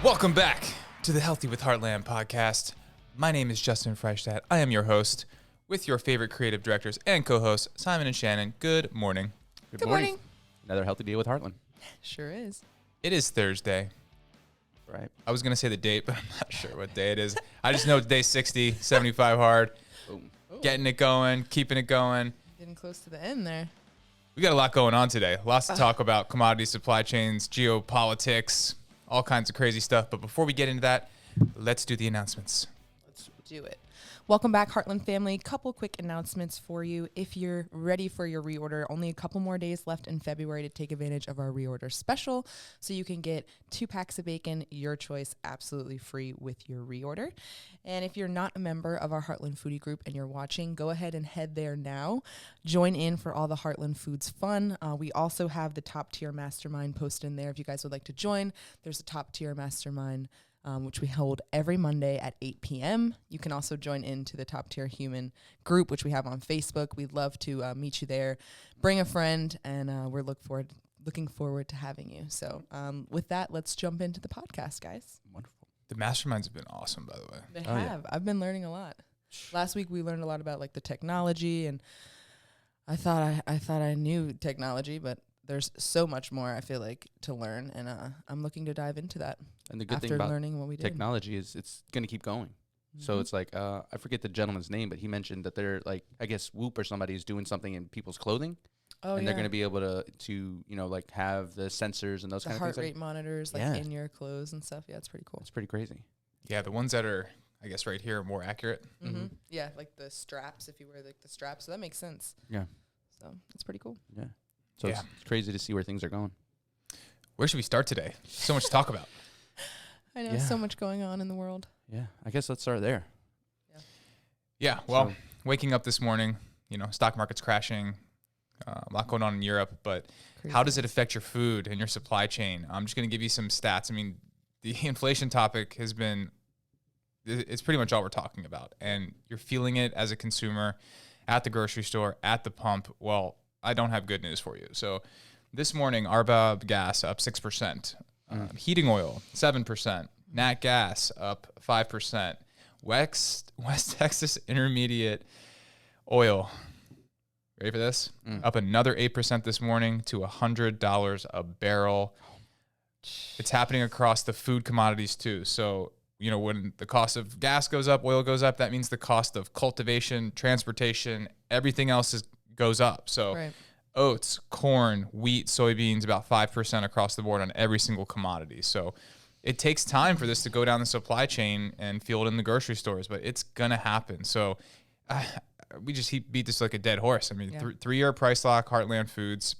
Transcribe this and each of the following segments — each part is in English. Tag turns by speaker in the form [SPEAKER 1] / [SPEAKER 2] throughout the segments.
[SPEAKER 1] Welcome back to the Healthy with Heartland podcast. My name is Justin Freistadt. I am your host with your favorite creative directors and co-hosts, Simon and Shannon. Good morning.
[SPEAKER 2] Good morning.
[SPEAKER 3] Another healthy day with Heartland.
[SPEAKER 2] Sure is.
[SPEAKER 1] It is Thursday.
[SPEAKER 3] Right.
[SPEAKER 1] I was going to say the date, but I'm not sure what day it is. I just know it's day 60, 75 hard.
[SPEAKER 3] Boom.
[SPEAKER 1] Getting it going, keeping it going.
[SPEAKER 2] Getting close to the end there.
[SPEAKER 1] We got a lot going on today. Lots to talk about: commodity supply chains, geopolitics, all kinds of crazy stuff. But before we get into that, let's do the announcements.
[SPEAKER 2] Let's do it. Welcome back, Heartland family. Couple quick announcements for you. If you're ready for your reorder, only a couple more days left in February to take advantage of our reorder special. So you can get 2 packs of bacon, your choice, absolutely free with your reorder. And if you're not a member of our Heartland Foodie group and you're watching, go ahead and head there now. Join in for all the Heartland Foods fun. We also have the top tier mastermind posted in there. If you guys would like to join, there's a top tier mastermind which we hold every Monday at 8 p.m. You can also join into the Top Tier Human group, which we have on Facebook. We'd love to meet you there. Bring a friend, and we're looking forward to having you. So with that, let's jump into the podcast, guys.
[SPEAKER 3] Wonderful.
[SPEAKER 1] The masterminds have been awesome, by the way.
[SPEAKER 2] They have. Yeah. I've been learning a lot. Last week we learned a lot about like the technology, and I thought I knew technology, but there's so much more I feel like to learn, and I'm looking to dive into that.
[SPEAKER 3] And the good
[SPEAKER 2] after
[SPEAKER 3] thing about
[SPEAKER 2] learning what we did.
[SPEAKER 3] technology is it's going to keep going. So it's like, I forget the gentleman's name, but he mentioned that they're like, I guess Whoop or somebody is doing something in people's clothing.
[SPEAKER 2] Oh,
[SPEAKER 3] and they're going to be able to, you know, like have the sensors and those
[SPEAKER 2] the
[SPEAKER 3] kind of
[SPEAKER 2] heart
[SPEAKER 3] things.
[SPEAKER 2] rate monitors, like in your clothes and stuff. Yeah, it's pretty cool.
[SPEAKER 3] It's pretty crazy.
[SPEAKER 1] Yeah, the ones that are, I guess, right here are more accurate.
[SPEAKER 2] Mm-hmm. Yeah, like the straps, if you wear like the straps. So that makes sense.
[SPEAKER 3] Yeah.
[SPEAKER 2] So it's pretty cool.
[SPEAKER 3] Yeah. So it's crazy to see where things are going.
[SPEAKER 1] Where should we start today? So much to talk about.
[SPEAKER 2] I know, so much going on in the world.
[SPEAKER 3] Yeah. I guess let's start there.
[SPEAKER 1] Yeah, well, waking up this morning, you know, stock market's crashing, a lot going on in Europe, but how does it affect your food and your supply chain? I'm just going to give you some stats. I mean, the inflation topic has been, it's pretty much all we're talking about. And you're feeling it as a consumer at the grocery store, at the pump. Well, I don't have good news for you. So this morning, RBOB gas up 6%, heating oil 7%, nat gas up 5%, West Texas Intermediate oil, ready for this? Up another 8% this morning to $100 a barrel. It's happening across the food commodities too. So, you know, when the cost of gas goes up, oil goes up, that means the cost of cultivation, transportation, everything else goes up. So oats, corn, wheat, soybeans, about 5% across the board on every single commodity. So it takes time for this to go down the supply chain and feel it in the grocery stores, but it's going to happen. So we just beat this like a dead horse. I mean, 3-year price lock, Heartland Foods.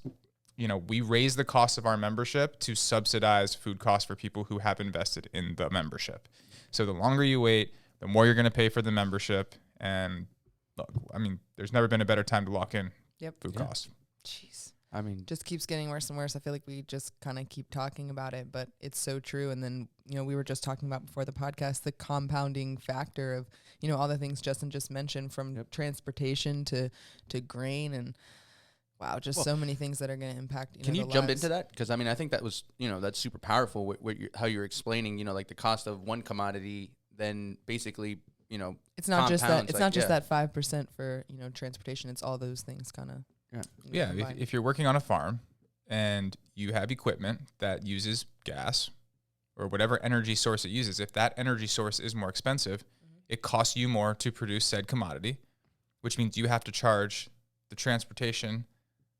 [SPEAKER 1] You know, we raise the cost of our membership to subsidize food costs for people who have invested in the membership. So the longer you wait, the more you're going to pay for the membership. And look, I mean, there's never been a better time to lock in food costs.
[SPEAKER 2] Jeez.
[SPEAKER 3] I mean,
[SPEAKER 2] just keeps getting worse and worse. I feel like we just kind of keep talking about it, but it's so true. And then, you know, we were just talking about before the podcast, the compounding factor of, you know, all the things Justin just mentioned, from transportation to grain, and wow, just so many things that are going to impact.
[SPEAKER 3] Can you jump into that? Because I mean, I think that was, you know, that's super powerful. How you're explaining, you know, like the cost of one commodity, then basically, you know,
[SPEAKER 2] it's not just that. It's not just that 5% for, you know, transportation. It's all those things kind of.
[SPEAKER 1] Yeah. If you're working on a farm and you have equipment that uses gas or whatever energy source it uses, if that energy source is more expensive, it costs you more to produce said commodity, which means you have to charge the transportation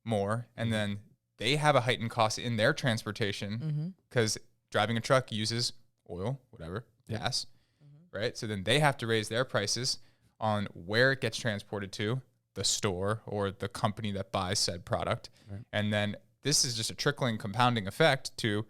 [SPEAKER 1] more, and then they have a heightened cost in their transportation because driving a truck uses oil, whatever, gas, right? So then they have to raise their prices on where it gets transported to, the store or the company that buys said product. And then this is just a trickling compounding effect to,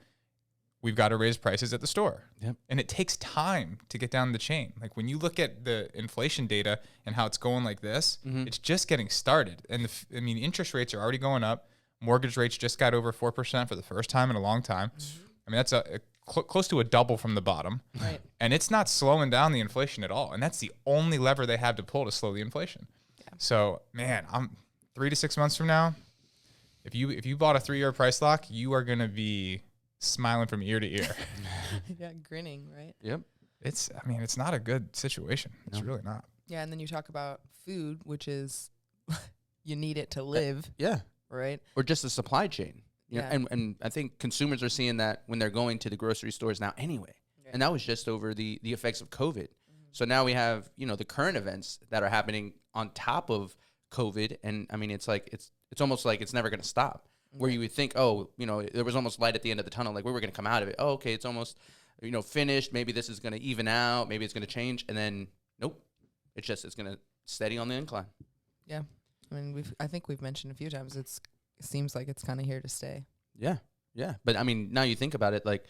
[SPEAKER 1] we've got to raise prices at the store. And it takes time to get down the chain. Like when you look at the inflation data and how it's going like this, it's just getting started. And I mean, interest rates are already going up. Mortgage rates just got over 4% for the first time in a long time. I mean, that's close to a double from the bottom. And it's not slowing down the inflation at all. And that's the only lever they have to pull to slow the inflation. So, man, I'm 3 to 6 months from now, if you bought a 3-year price lock, you are going to be smiling from ear to ear.
[SPEAKER 2] Yeah, grinning, right?
[SPEAKER 3] Yep.
[SPEAKER 1] It's not a good situation. It's really not.
[SPEAKER 2] Yeah, and then you talk about food, which is you need it to live,
[SPEAKER 3] Yeah.
[SPEAKER 2] right?
[SPEAKER 3] Or just the supply chain. You know, and I think consumers are seeing that when they're going to the grocery stores now anyway. Yeah. And that was just over the effects of COVID. So now we have, the current events that are happening on top of COVID. And I mean, it's like, it's almost like it's never going to stop. Where you would think, there was almost light at the end of the tunnel. Like we were going to come out of it. Oh, okay. It's almost, finished. Maybe this is going to even out. Maybe it's going to change. And then, nope. It's going to steady on the incline.
[SPEAKER 2] Yeah. I mean, I think we've mentioned a few times, it seems like it's kind of here to stay.
[SPEAKER 3] Yeah. Yeah. But I mean, now you think about it, like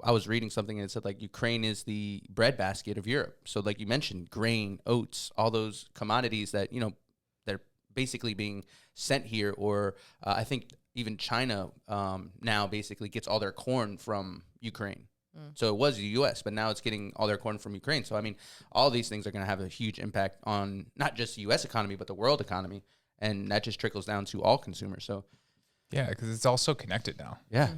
[SPEAKER 3] I was reading something and it said like Ukraine is the breadbasket of Europe. So like you mentioned, grain, oats, all those commodities that, they're basically being sent here. Or I think even China now basically gets all their corn from Ukraine. So it was the U.S., but now it's getting all their corn from Ukraine. So, I mean, all these things are going to have a huge impact on not just the U.S. economy, but the world economy. And that just trickles down to all consumers. So,
[SPEAKER 1] yeah, because it's all so connected now.
[SPEAKER 3] Yeah.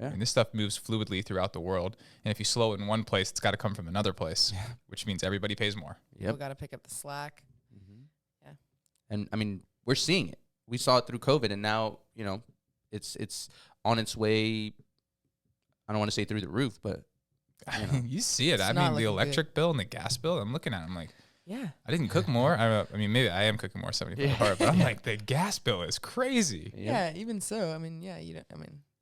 [SPEAKER 1] I mean, this stuff moves fluidly throughout the world. And if you slow it in one place, it's got to come from another place, which means everybody pays more.
[SPEAKER 2] People got to pick up the slack. Yeah.
[SPEAKER 3] And, I mean, we're seeing it. We saw it through COVID, and now, it's on its way. I don't want to say through the roof, but
[SPEAKER 1] you see it. I mean, the electric bill and the gas bill, I'm looking at it, I'm like,
[SPEAKER 2] yeah,
[SPEAKER 1] I didn't cook more. I mean, maybe I am cooking more 75 hours, but I'm like, the gas bill is crazy.
[SPEAKER 2] Yeah, even so. I mean,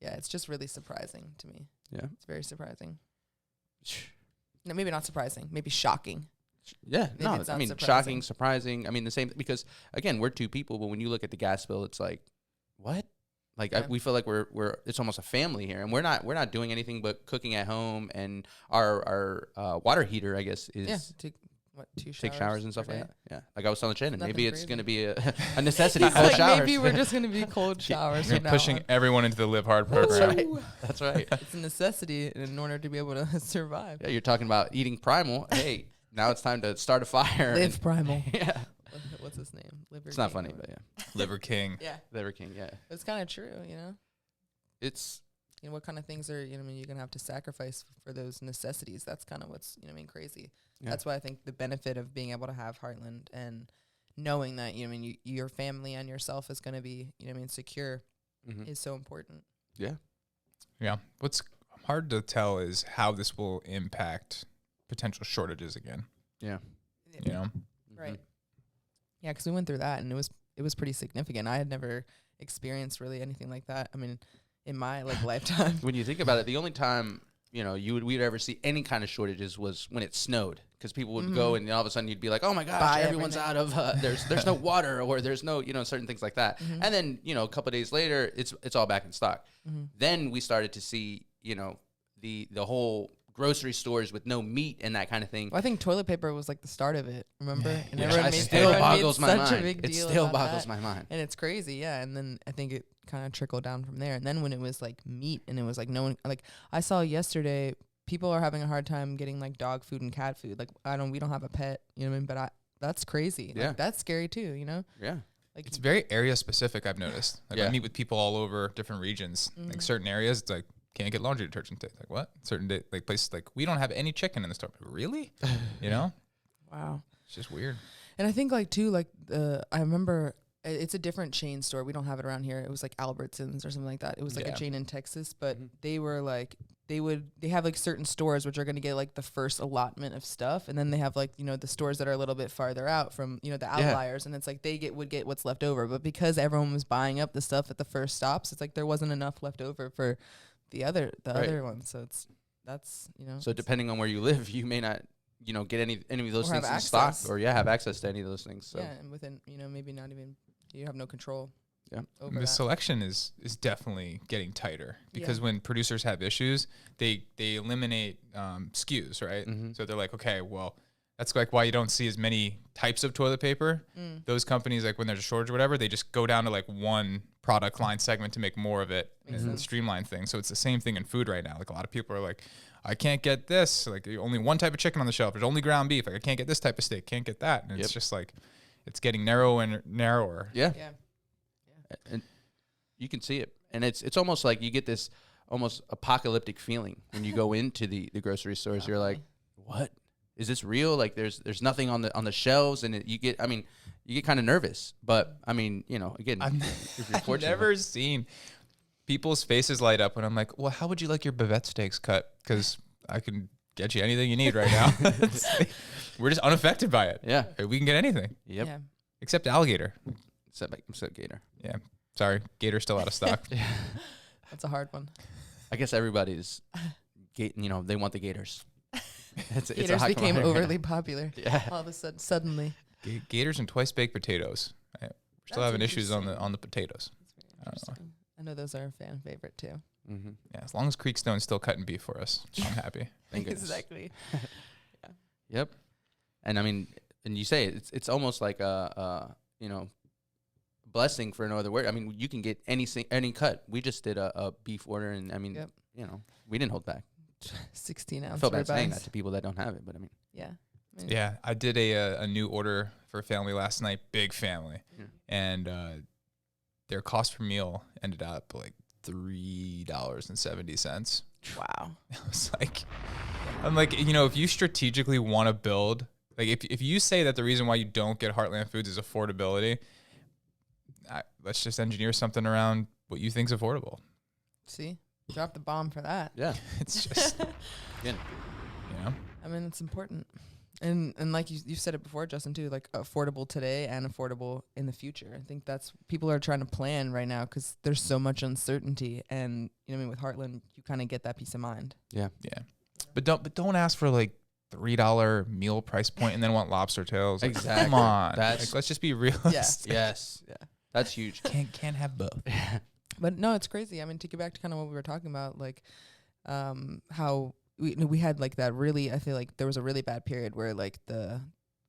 [SPEAKER 2] it's just really surprising to me.
[SPEAKER 3] Yeah.
[SPEAKER 2] It's very surprising. No, maybe not surprising, maybe shocking.
[SPEAKER 3] Yeah,
[SPEAKER 2] Maybe
[SPEAKER 3] no,
[SPEAKER 2] it's not
[SPEAKER 3] I mean,
[SPEAKER 2] surprising.
[SPEAKER 3] shocking, surprising. I mean, the same, because again, we're two people, but when you look at the gas bill, it's like, what? Like we feel like we're it's almost a family here, and we're not doing anything but cooking at home, and our water heater, I guess, is take showers and stuff like that. Yeah, like I was telling Shannon, maybe it's going to be a necessity.
[SPEAKER 2] Cold showers. Maybe we're just going to be cold showers.
[SPEAKER 1] You're pushing everyone into the Live Hard program.
[SPEAKER 3] That's right.
[SPEAKER 2] It's a necessity in order to be able to survive.
[SPEAKER 3] Yeah, you're talking about eating primal. Hey, now it's time to start a fire.
[SPEAKER 2] Live primal.
[SPEAKER 3] Yeah.
[SPEAKER 2] What's his name?
[SPEAKER 3] It's not funny, but yeah.
[SPEAKER 1] Liver King.
[SPEAKER 2] Yeah.
[SPEAKER 3] Liver King, yeah.
[SPEAKER 2] It's kind of true,
[SPEAKER 3] It's...
[SPEAKER 2] what kind of things are, you're going to have to sacrifice for those necessities. That's kind of what's, crazy. Yeah. That's why I think the benefit of being able to have Heartland and knowing that, your family and yourself is going to be, secure is so important.
[SPEAKER 3] Yeah.
[SPEAKER 1] Yeah. What's hard to tell is how this will impact potential shortages again.
[SPEAKER 3] Yeah.
[SPEAKER 2] Right. Yeah, because we went through that, and it was pretty significant. I had never experienced really anything like that. I mean, in my lifetime.
[SPEAKER 3] When you think about it, the only time we'd ever see any kind of shortages was when it snowed, because people would go and all of a sudden you'd be like, oh my gosh, everyone's out of there's no water, or there's no certain things like that. And then a couple of days later, it's all back in stock. Then we started to see the whole grocery stores with no meat and that kind of thing.
[SPEAKER 2] Well, I think toilet paper was like the start of it. Remember? And
[SPEAKER 3] it still boggles my mind. It still boggles my mind.
[SPEAKER 2] And it's crazy, yeah. And then I think it kind of trickled down from there. And then when it was like meat, and it was like no one, like I saw yesterday, people are having a hard time getting like dog food and cat food. Like we don't have a pet, you know what I mean? But that's crazy.
[SPEAKER 3] Yeah.
[SPEAKER 2] Like, that's scary too,
[SPEAKER 3] Yeah.
[SPEAKER 2] Like
[SPEAKER 1] it's very area specific, I've noticed. Like I meet with people all over different regions. Like certain areas, it's like, can't get laundry detergent. Like what? Certain places like we don't have any chicken in the store. Really?
[SPEAKER 2] Wow.
[SPEAKER 1] It's just weird.
[SPEAKER 2] And I think I remember it's a different chain store. We don't have it around here. It was like Albertsons or something like that. It was like a chain in Texas, but they were like they have like certain stores which are going to get like the first allotment of stuff, and then they have like the stores that are a little bit farther out from the outliers, and it's like they would get what's left over. But because everyone was buying up the stuff at the first stops, it's like there wasn't enough left over for the other one. So that's
[SPEAKER 3] So depending on where you live, you may not get any of those things in stock, or have access to any of those things. So
[SPEAKER 2] yeah, and within maybe not even, you have no control.
[SPEAKER 3] Yeah,
[SPEAKER 1] the selection is definitely getting tighter, because when producers have issues, they eliminate SKUs, right? So they're like, okay, well, that's like why you don't see as many types of toilet paper. Those companies, like when there's a shortage or whatever, they just go down to like one product line segment to make more of it and streamline things. So it's the same thing in food right now. Like a lot of people are like, I can't get this. Like only one type of chicken on the shelf. There's only ground beef. Like I can't get this type of steak. Can't get that. And it's just like, it's getting narrower and narrower.
[SPEAKER 3] Yeah. And you can see it. And it's almost like you get this almost apocalyptic feeling when you go into the grocery stores. You're like, what is this real? Like there's nothing on the shelves, and you get kind of nervous. But I mean, again, if you're fortunate,
[SPEAKER 1] I've never seen people's faces light up when I'm like, well, how would you like your bavette steaks cut? Because I can get you anything you need right now. We're just unaffected by it.
[SPEAKER 3] Yeah.
[SPEAKER 1] We can get anything.
[SPEAKER 3] Yep.
[SPEAKER 2] Yeah.
[SPEAKER 1] Except alligator.
[SPEAKER 3] Except gator.
[SPEAKER 1] Yeah. Sorry. Gator's still out of stock.
[SPEAKER 2] That's a hard one.
[SPEAKER 3] I guess everybody's, they want the gators.
[SPEAKER 2] Gators became overly popular.
[SPEAKER 3] Yeah.
[SPEAKER 2] All of a sudden, suddenly.
[SPEAKER 1] Gators and twice baked potatoes. We're still having issues on the potatoes.
[SPEAKER 2] That's very interesting. I know those are a fan favorite too.
[SPEAKER 3] Mm-hmm.
[SPEAKER 1] Yeah. As long as Creekstone's still cutting beef for us, I'm happy.
[SPEAKER 3] Thank goodness.
[SPEAKER 2] Exactly.
[SPEAKER 3] Yep. And I mean, and you say it's almost like a blessing for no other word. I mean, you can get any cut. We just did a beef order, and I mean, we didn't hold back.
[SPEAKER 2] 16 ounce.
[SPEAKER 3] I feel bad saying that to people that don't have it, but I mean,
[SPEAKER 1] Yeah, I did a new order for a family last night, big family, and their cost per meal ended up like $3.70.
[SPEAKER 2] Wow.
[SPEAKER 1] I'm like, if you strategically want to build, like if you say that the reason why you don't get Heartland Foods is affordability, let's just engineer something around what you think's affordable.
[SPEAKER 2] See, drop the bomb for that.
[SPEAKER 3] Yeah,
[SPEAKER 1] it's just,
[SPEAKER 2] I mean, it's important. And like you said it before, Justin, too, like affordable today and affordable in the future. I think that's people are trying to plan right now because there's so much uncertainty. And, with Heartland, you kind of get that peace of mind.
[SPEAKER 3] Yeah.
[SPEAKER 1] Yeah. But don't ask for like $3 meal price point and then want lobster tails. Like,
[SPEAKER 3] exactly.
[SPEAKER 1] Come on.
[SPEAKER 3] Let's
[SPEAKER 1] just be realistic.
[SPEAKER 3] Yes. Yeah. That's huge.
[SPEAKER 1] Can't have both.
[SPEAKER 2] But no, it's crazy. I mean, to get back to kind of what we were talking about, like how we had like that really, I feel like there was a really bad period where like the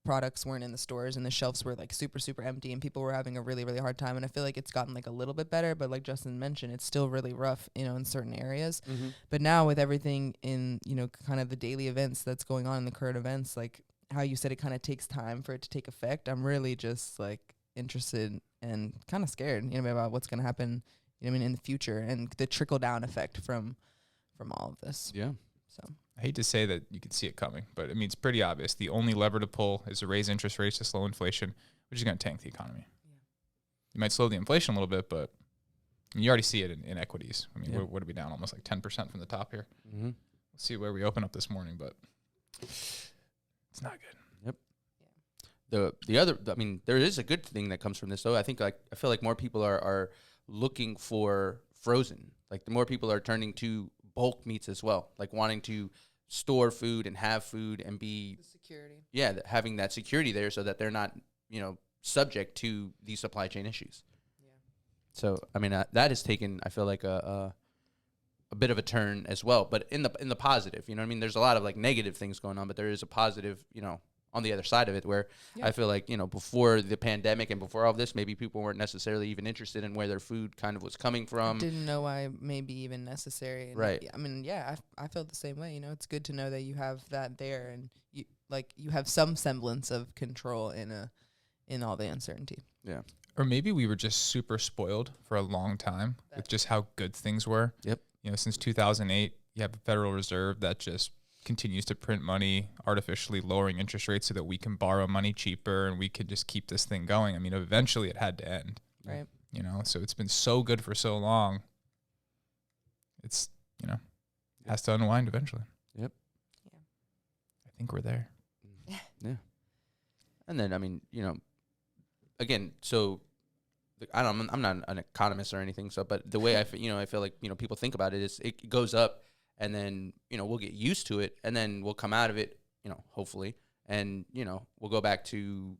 [SPEAKER 2] products weren't in the stores and the shelves were like super, super empty and people were having a really, really hard time. And I feel like it's gotten like a little bit better, but like Justin mentioned, it's still really rough, in certain areas.
[SPEAKER 3] Mm-hmm.
[SPEAKER 2] But now with everything in, kind of the daily events that's going on in the current events, like how you said it kind of takes time for it to take effect. I'm really just like interested and kind of scared, about what's going to happen, in the future and the trickle down effect from all of this.
[SPEAKER 3] Yeah.
[SPEAKER 2] So
[SPEAKER 1] I hate to say that you can see it coming, but I mean, it's pretty obvious. The only lever to pull is to raise interest rates to slow inflation, which is going to tank the economy. Yeah. You might slow the inflation a little bit, but you already see it in equities. I mean, what are we down? Almost like 10% from the top here.
[SPEAKER 3] Mm-hmm.
[SPEAKER 1] Let's see where we open up this morning, but it's not good.
[SPEAKER 3] Yep. The other, I mean, there is a good thing that comes from this, though. I feel like more people are looking for frozen. Like the more people are turning to bulk meats as well, like wanting to store food and have food and be
[SPEAKER 2] the security.
[SPEAKER 3] Yeah, having that security there so that they're not, subject to these supply chain issues. Yeah. So, I mean, that has taken, I feel like a bit of a turn as well, but in the positive, I mean, there's a lot of like negative things going on, but there is a positive, on the other side of it where I feel like, before the pandemic and before all of this, maybe people weren't necessarily even interested in where their food kind of was coming from.
[SPEAKER 2] Didn't know why maybe even necessary. And
[SPEAKER 3] right.
[SPEAKER 2] I mean, I felt the same way. It's good to know that you have that there and you have some semblance of control in all the uncertainty.
[SPEAKER 3] Yeah.
[SPEAKER 1] Or maybe we were just super spoiled for a long time with just how good things were.
[SPEAKER 3] Yep.
[SPEAKER 1] Since 2008, you have a Federal Reserve that just continues to print money, artificially lowering interest rates so that we can borrow money cheaper and we could just keep this thing going. I mean, eventually it had to end.
[SPEAKER 2] Right.
[SPEAKER 1] So it's been so good for so long. It's, has to unwind eventually.
[SPEAKER 3] Yep.
[SPEAKER 2] Yeah.
[SPEAKER 1] I think we're there.
[SPEAKER 3] Yeah. And then, I mean, again, so I'm not an economist or anything. So, but the way I feel like, people think about it is it goes up. And then, we'll get used to it and then we'll come out of it, hopefully. And, we'll go back to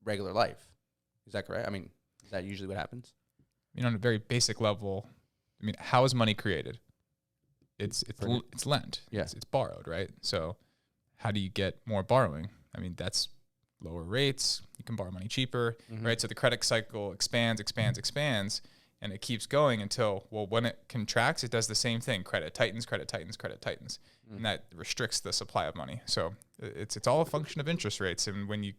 [SPEAKER 3] regular life. Is that correct? I mean, is that usually what happens?
[SPEAKER 1] On a very basic level, I mean, how is money created? It's lent.
[SPEAKER 3] Yeah.
[SPEAKER 1] It's borrowed, right? So how do you get more borrowing? I mean, that's lower rates. You can borrow money cheaper, right? So the credit cycle expands. And it keeps going until, when it contracts, it does the same thing. Credit tightens. And that restricts the supply of money. So it's all a function of interest rates. And when you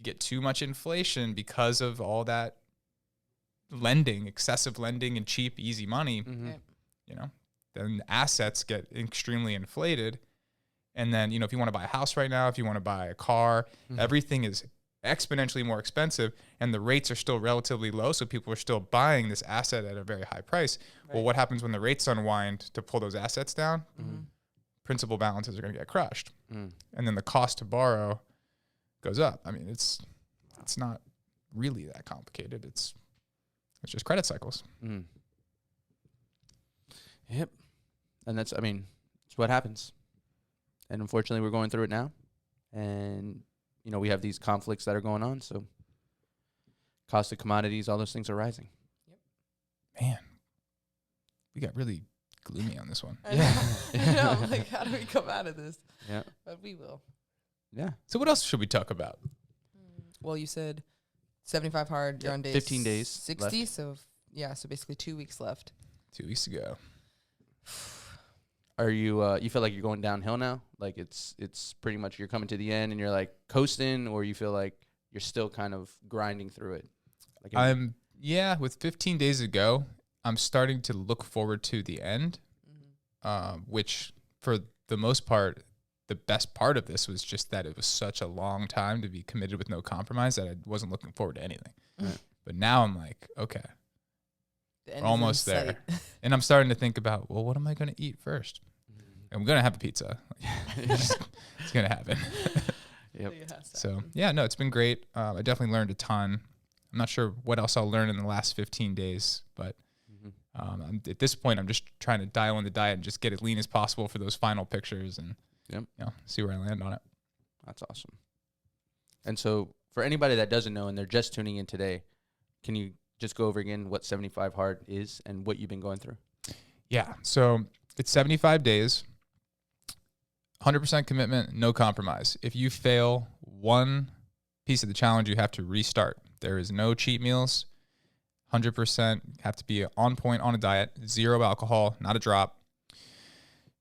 [SPEAKER 1] get too much inflation because of all that lending, excessive lending and cheap, easy money, then assets get extremely inflated. And then, if you want to buy a house right now, if you want to buy a car, everything is exponentially more expensive, and the rates are still relatively low. So people are still buying this asset at a very high price. Right. Well, what happens when the rates unwind to pull those assets down? Principal balances are going to get crushed. And then the cost to borrow goes up. I mean, it's not really that complicated. It's just credit cycles.
[SPEAKER 3] Yep. And it's what happens. And unfortunately, we're going through it now. And, we have these conflicts that are going on. So cost of commodities, all those things are rising.
[SPEAKER 2] Yep.
[SPEAKER 1] Man, we got really gloomy on this one.
[SPEAKER 2] I know. I'm like, how do we come out of this?
[SPEAKER 3] Yeah.
[SPEAKER 2] But we will.
[SPEAKER 3] Yeah.
[SPEAKER 1] So what else should we talk about?
[SPEAKER 2] Well, you said 75 hard. You're on day
[SPEAKER 3] 15 days
[SPEAKER 2] 60.
[SPEAKER 3] left.
[SPEAKER 2] So, so basically 2 weeks left.
[SPEAKER 1] 2 weeks ago.
[SPEAKER 3] Are you you feel like you're going downhill now? Like it's pretty much you're coming to the end and you're like coasting, or you feel like you're still kind of grinding through it? Like
[SPEAKER 1] with 15 days to go, I'm starting to look forward to the end, which for the most part, the best part of this was just that it was such a long time to be committed with no compromise that I wasn't looking forward to anything.
[SPEAKER 3] Right.
[SPEAKER 1] But now I'm like, okay, we're almost there. And I'm starting to think about, well, what am I going to eat first? I'm going to have a pizza. It's going to happen.
[SPEAKER 3] Yep.
[SPEAKER 1] So, it's been great. I definitely learned a ton. I'm not sure what else I'll learn in the last 15 days, but at this point, I'm just trying to dial in the diet and just get as lean as possible for those final pictures and see where I land on it.
[SPEAKER 3] That's awesome. And so for anybody that doesn't know and they're just tuning in today, can you just go over again what 75 hard is and what you've been going through?
[SPEAKER 1] Yeah. So it's 75 days. 100% commitment, no compromise. If you fail one piece of the challenge, you have to restart. There is no cheat meals. 100% have to be on point on a diet. 0 alcohol, not a drop.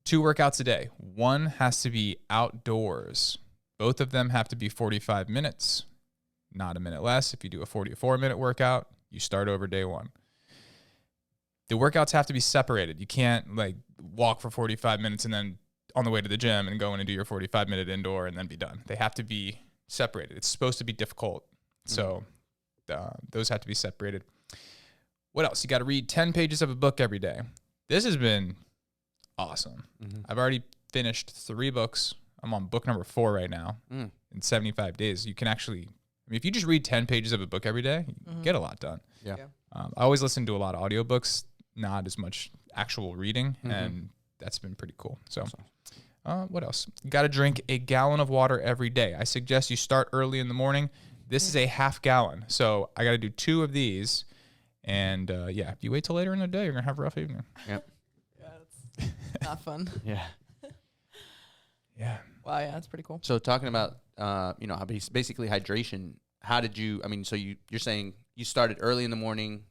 [SPEAKER 1] 2 workouts a day. 1 has to be outdoors. Both of them have to be 45 minutes, not a minute less. If you do a 44-minute workout, you start over day 1. The workouts have to be separated. You can't walk for 45 minutes and then on the way to the gym and go in and do your 45-minute indoor and then be done. They have to be separated. It's supposed to be difficult. So those have to be separated. What else? You got to read 10 pages of a book every day. This has been awesome. I've already finished 3 books. I'm on book number 4 right now in 75 days. You can actually, if you just read 10 pages of a book every day, you get a lot done.
[SPEAKER 3] Yeah.
[SPEAKER 1] I always listen to a lot of audiobooks, not as much actual reading, and that's been pretty cool. So what else? You got to drink a gallon of water every day. I suggest you start early in the morning. This is a half gallon. So I got to do 2 of these. And if you wait till later in the day, you're going to have a rough evening.
[SPEAKER 3] Yep.
[SPEAKER 2] Yeah, it's not fun.
[SPEAKER 3] Yeah.
[SPEAKER 1] Yeah.
[SPEAKER 2] Wow, yeah, that's pretty cool.
[SPEAKER 3] So talking about, basically hydration, how did you, so you're saying you started early in the morning.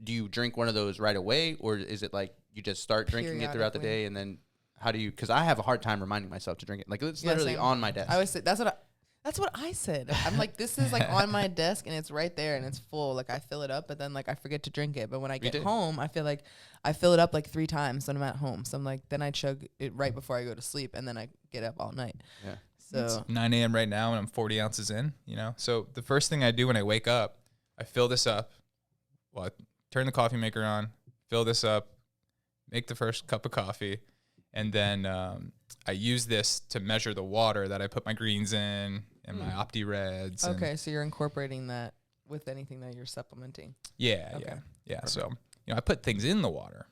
[SPEAKER 3] Do you drink one of those right away? Or is it like you just start drinking it throughout the day and then how do you, because I have a hard time reminding myself to drink it. Like it's literally on my desk.
[SPEAKER 2] I always say, that's what I said. I'm like, this is like on my desk and it's right there and it's full. Like I fill it up, but then I forget to drink it. But when I get home, I feel like I fill it up 3 times when I'm at home. So I'm like, then I chug it right before I go to sleep and then I get up all night.
[SPEAKER 3] Yeah.
[SPEAKER 2] So
[SPEAKER 1] it's 9 a.m. right now and I'm 40 ounces in, So the first thing I do when I wake up, I fill this up. Well, I turn the coffee maker on, fill this up, make the first cup of coffee. And then I use this to measure the water that I put my greens in and my Opti Reds.
[SPEAKER 2] Okay, so you're incorporating that with anything that you're supplementing.
[SPEAKER 1] Yeah.
[SPEAKER 2] Perfect.
[SPEAKER 1] So, I put things in the water,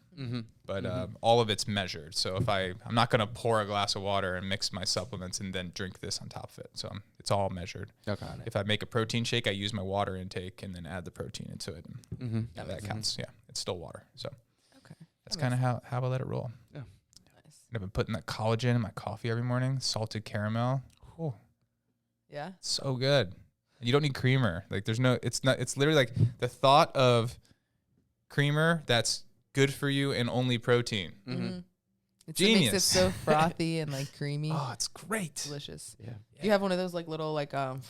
[SPEAKER 1] but all of it's measured. So if I'm not going to pour a glass of water and mix my supplements and then drink this on top of it. So it's all measured.
[SPEAKER 3] Okay.
[SPEAKER 1] If I make a protein shake, I use my water intake and then add the protein into it. And that counts. Yeah, it's still water. So that's kind of how I let it roll.
[SPEAKER 3] Yeah.
[SPEAKER 1] I've been putting that collagen in my coffee every morning, salted caramel. Ooh,
[SPEAKER 2] Yeah.
[SPEAKER 1] so good. And you don't need creamer. It's literally the thought of creamer that's good for you and only protein.
[SPEAKER 2] It
[SPEAKER 1] Genius.
[SPEAKER 2] makes it so frothy and creamy.
[SPEAKER 1] Oh, it's great.
[SPEAKER 2] Delicious.
[SPEAKER 3] Yeah.
[SPEAKER 2] Do you have one of those little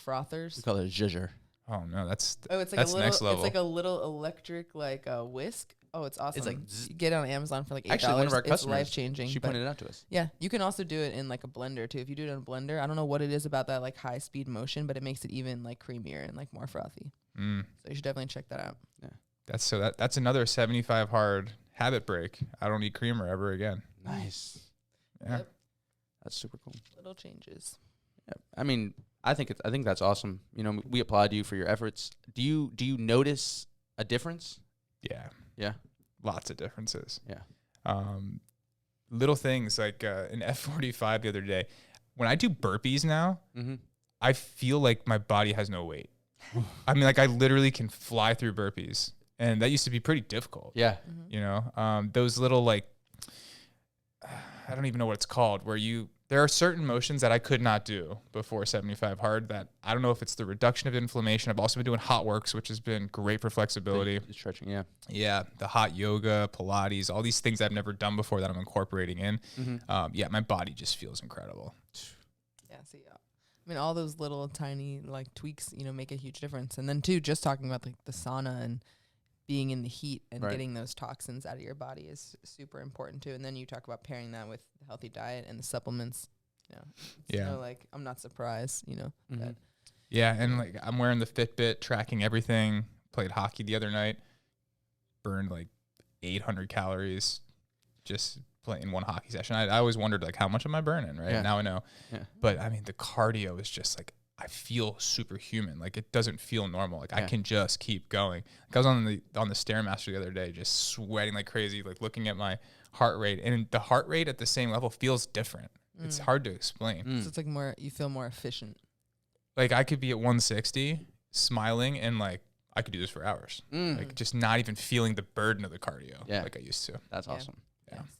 [SPEAKER 2] frothers?
[SPEAKER 3] We call it a zhuzher.
[SPEAKER 1] Oh no, that's
[SPEAKER 2] it's like
[SPEAKER 1] that's
[SPEAKER 2] a little,
[SPEAKER 1] next level.
[SPEAKER 2] It's like a little electric like whisk. Oh, it's awesome.
[SPEAKER 3] It's like
[SPEAKER 2] you get it on Amazon for like $8.
[SPEAKER 3] Actually, one of our
[SPEAKER 2] it's
[SPEAKER 3] customers,
[SPEAKER 2] life changing.
[SPEAKER 3] she pointed it out to us.
[SPEAKER 2] Yeah, you can also do it in like a blender too. If you do it in a blender, I don't know what it is about that like high speed motion, but it makes it even like creamier and like more frothy. So you should definitely check that out.
[SPEAKER 3] Yeah,
[SPEAKER 1] that's another 75 hard habit break. I don't eat creamer ever again.
[SPEAKER 3] Nice.
[SPEAKER 1] Yeah,
[SPEAKER 2] Yep.
[SPEAKER 3] That's super cool.
[SPEAKER 2] Little changes.
[SPEAKER 3] Yeah. I mean, I think that's awesome. You know, we applaud you for your efforts. Do you notice a difference?
[SPEAKER 1] yeah,
[SPEAKER 3] Yeah.
[SPEAKER 1] lots of differences.
[SPEAKER 3] Yeah.
[SPEAKER 1] Little things like an F45 the other day. When I do burpees now,
[SPEAKER 3] Mm-hmm.
[SPEAKER 1] I feel like my body has no weight. I mean, like I literally can fly through burpees, and that used to be pretty difficult.
[SPEAKER 3] Yeah.
[SPEAKER 1] You know, those little like I don't even know what it's called, where there are certain motions that I could not do before 75 hard that I don't know if it's the reduction of inflammation. I've also been doing hot works, which has been great for flexibility.
[SPEAKER 3] The stretching, yeah.
[SPEAKER 1] Yeah, the hot yoga, Pilates, all these things I've never done before that I'm incorporating in. Yeah, my body just feels incredible.
[SPEAKER 2] Yeah, see, I mean, all those little tiny like tweaks, you know, make a huge difference. And then too, just talking about like the sauna and being in the heat and getting those toxins out of your body is super important too. And then you talk about pairing that with the healthy diet and the supplements. You know,
[SPEAKER 1] Yeah.
[SPEAKER 2] So like, I'm not surprised. You know. That
[SPEAKER 1] Yeah, and like I'm wearing the Fitbit, tracking everything. Played hockey the other night, burned like 800 calories just playing one hockey session. I always wondered like how much am I burning, right?
[SPEAKER 3] Yeah.
[SPEAKER 1] Now I know.
[SPEAKER 3] Yeah.
[SPEAKER 1] But I mean the cardio is just like I feel superhuman. Like it doesn't feel normal. Like I
[SPEAKER 3] Yeah.
[SPEAKER 1] can just keep going. Like I was on the Stairmaster the other day, just sweating like crazy, like looking at my heart rate, and the heart rate at the same level feels different. It's hard to explain.
[SPEAKER 2] So it's like you feel more efficient.
[SPEAKER 1] Like I could be at 160 smiling and like I could do this for hours. Like just not even feeling the burden of the cardio like I used to.
[SPEAKER 3] That's
[SPEAKER 2] Yeah.
[SPEAKER 3] awesome.
[SPEAKER 1] Yeah.
[SPEAKER 2] Yes.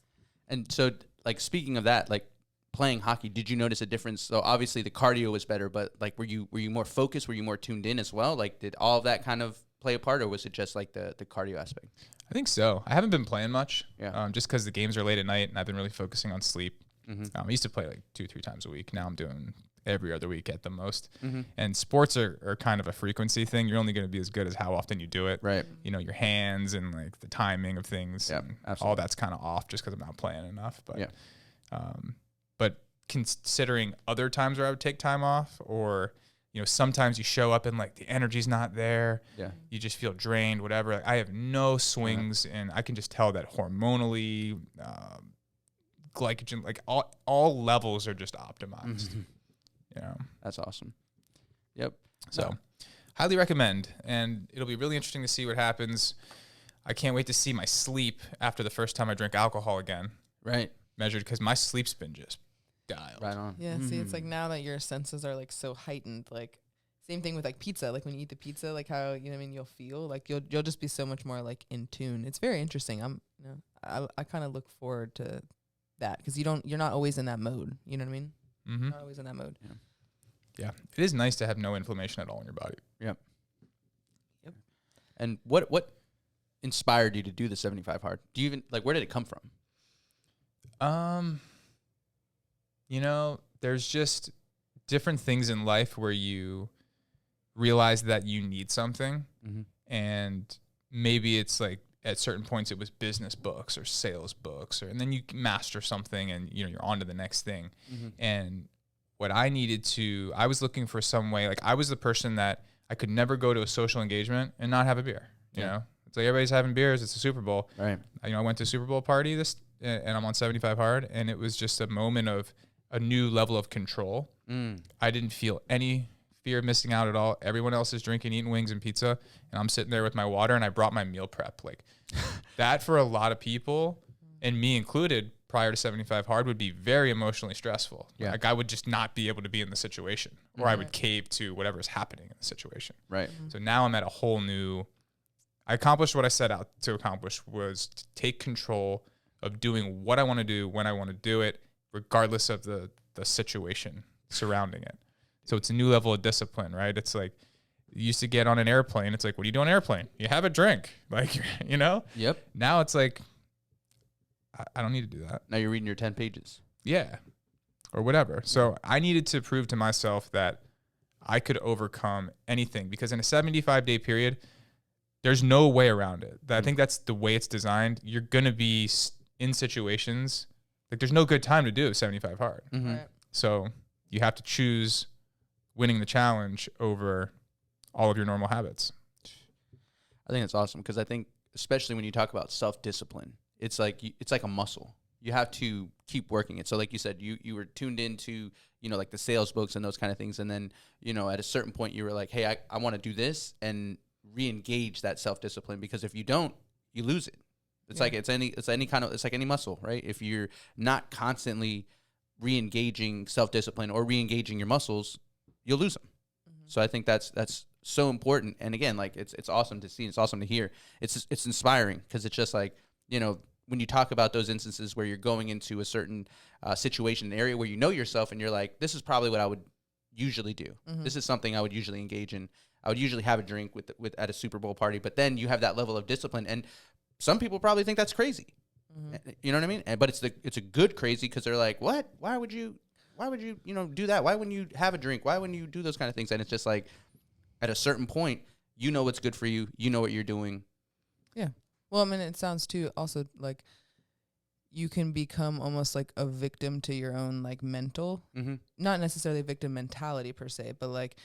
[SPEAKER 3] And so, like, speaking of that, like playing hockey, did you notice a difference? So obviously the cardio was better, but like, were you more focused? Were you more tuned in as well? Like, did all of that kind of play a part, or was it just like the cardio aspect?
[SPEAKER 1] I think so. I haven't been playing much,
[SPEAKER 3] Yeah.
[SPEAKER 1] just because the games are late at night, and I've been really focusing on sleep.
[SPEAKER 3] Mm-hmm.
[SPEAKER 1] I used to play like 2-3 times a week. Now I'm doing every other week at the most.
[SPEAKER 3] Mm-hmm.
[SPEAKER 1] And sports are kind of a frequency thing. You're only going to be as good as how often you do it.
[SPEAKER 3] Right.
[SPEAKER 1] You know, your hands and like the timing of things.
[SPEAKER 3] Yep,
[SPEAKER 1] and
[SPEAKER 3] absolutely.
[SPEAKER 1] all that's kind of off just because I'm not playing enough. But,
[SPEAKER 3] Yeah.
[SPEAKER 1] But considering other times where I would take time off, or you know, sometimes you show up and like the energy's not there.
[SPEAKER 3] Yeah.
[SPEAKER 1] You just feel drained, whatever. Like, I have no swings, and I can just tell that hormonally, glycogen, like all levels are just optimized.
[SPEAKER 3] Mm-hmm.
[SPEAKER 1] You know,
[SPEAKER 3] That's awesome. Yep.
[SPEAKER 1] so highly recommend, and it'll be really interesting to see what happens. I can't wait to see my sleep after the first time I drink alcohol again,
[SPEAKER 3] Right.
[SPEAKER 1] measured, because my sleep's been just dialed.
[SPEAKER 3] Right on.
[SPEAKER 2] Yeah. See, it's like now that your senses are like so heightened, like same thing with like pizza. Like when you eat the pizza, like how, you know what I mean, you'll feel like you'll just be so much more like in tune. It's very interesting. I kind of look forward to that, because you're not always in that mode. You know what I mean?
[SPEAKER 1] Mm-hmm.
[SPEAKER 2] Not always in that mode.
[SPEAKER 1] Yeah, it is nice to have no inflammation at all in your body.
[SPEAKER 3] Yep.
[SPEAKER 2] Yep.
[SPEAKER 3] And what inspired you to do the 75 hard? Do you even like, where did it come from?
[SPEAKER 1] You know, there's just different things in life where you realize that you need something, and maybe it's like at certain points it was business books or sales books, and then you master something and you know you're on to the next thing. And what I was looking for some way, like I was the person that I could never go to a social engagement and not have a beer. You know, it's like everybody's having beers. It's a Super Bowl.
[SPEAKER 3] Right.
[SPEAKER 1] I went to a Super Bowl party and I'm on 75 hard, and it was just a moment of a new level of control. I didn't feel any fear of missing out at all. Everyone else is drinking, eating wings and pizza, and I'm sitting there with my water, and I brought my meal prep. Like that for a lot of people, and me included, prior to 75 hard would be very emotionally stressful.
[SPEAKER 3] Yeah.
[SPEAKER 1] Like I would just not be able to be in the situation, or I would cave to whatever's happening in the situation.
[SPEAKER 3] Right.
[SPEAKER 1] So now I'm at a whole new, I accomplished what I set out to accomplish, was to take control of doing what I want to do when I want to do it, regardless of the situation surrounding it. So it's a new level of discipline, right? It's like you used to get on an airplane. It's like, what do you do on an airplane? You have a drink, like, you know?
[SPEAKER 3] Yep.
[SPEAKER 1] Now it's like, I don't need to do that.
[SPEAKER 3] Now you're reading your 10 pages.
[SPEAKER 1] Yeah. Or whatever. So I needed to prove to myself that I could overcome anything, because in a 75-day period, there's no way around it. I think that's the way it's designed. You're going to be in situations, like there's no good time to do 75 hard.
[SPEAKER 3] Mm-hmm.
[SPEAKER 2] Right.
[SPEAKER 1] So you have to choose winning the challenge over all of your normal habits.
[SPEAKER 3] I think it's awesome, because I think, especially when you talk about self-discipline, it's like a muscle. You have to keep working it. So like you said, you were tuned into, like the sales books and those kind of things. And then, at a certain point you were like, hey, I want to do this, and re-engage that self-discipline, because if you don't, you lose it. It's like it's like any muscle, right? If you're not constantly re-engaging self-discipline or re-engaging your muscles, you'll lose them. Mm-hmm. So I think that's so important. And again, like it's awesome to see, it's awesome to hear. It's inspiring, because it's just like, when you talk about those instances where you're going into a certain situation, an area where you know yourself, and you're like, this is probably what I would usually do. Mm-hmm. This is something I would usually engage in. I would usually have a drink with at a Super Bowl party, but then you have that level of discipline, and some people probably think that's crazy. Mm-hmm. You know what I mean? But it's a good crazy, because they're like, what? Why would you do that? Why wouldn't you have a drink? Why wouldn't you do those kind of things? And it's just like, at a certain point, you know what's good for you. You know what you're doing.
[SPEAKER 2] Yeah. Well, I mean, it sounds too also like you can become almost like a victim to your own like mental, not necessarily victim mentality per se, but like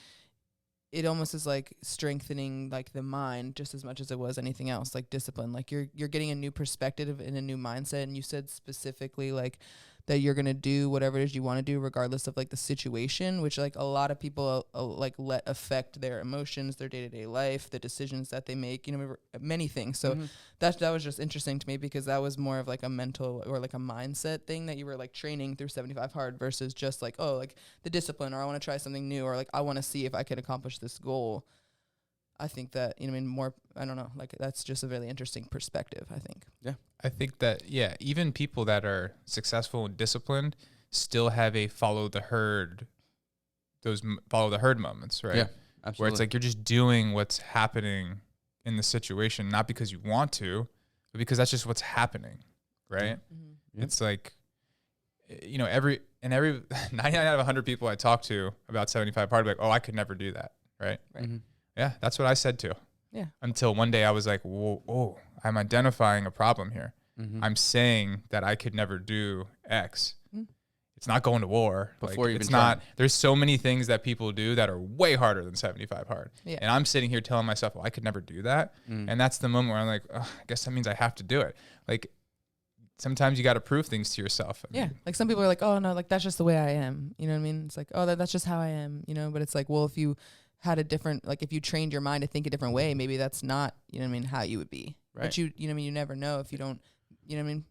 [SPEAKER 2] it almost is like strengthening like the mind just as much as it was anything else, like discipline. Like you're getting a new perspective and a new mindset. And you said specifically like that you're going to do whatever it is you want to do regardless of like the situation, which like a lot of people like let affect their emotions, their day-to-day life, the decisions that they make, many things. So that was just interesting to me, because that was more of like a mental or like a mindset thing that you were like training through 75 hard versus just like, oh, like the discipline, or I want to try something new, or like I want to see if I can accomplish this goal. I think that, more, I don't know, like that's just a really interesting perspective, I think.
[SPEAKER 3] Yeah.
[SPEAKER 1] I think that, even people that are successful and disciplined still have a follow the herd moments, right?
[SPEAKER 3] Yeah, absolutely.
[SPEAKER 1] Where it's like you're just doing what's happening in the situation, not because you want to, but because that's just what's happening, right? Mm-hmm. Yeah. It's like, every 99 out of 100 people I talk to about 75 hard, like, oh, I could never do that, right?
[SPEAKER 2] Right. Mm-hmm.
[SPEAKER 1] Yeah, that's what I said too.
[SPEAKER 2] Yeah.
[SPEAKER 1] Until one day I was like, whoa, I'm identifying a problem here. Mm-hmm. I'm saying that I could never do X. Mm-hmm. It's not going to war.
[SPEAKER 3] Before
[SPEAKER 1] it's not. There's so many things that people do that are way harder than 75 hard. Yeah. And I'm sitting here telling myself, well, I could never do that. Mm-hmm. And that's the moment where I'm like, I guess that means I have to do it. Like sometimes you got to prove things to yourself.
[SPEAKER 2] Like some people are like, oh no, like that's just the way I am. You know what I mean? It's like, oh, that's just how I am. But it's like, well, if you had a different, like if you trained your mind to think a different way, maybe that's not, how you would be. Right. But you never know if you don't,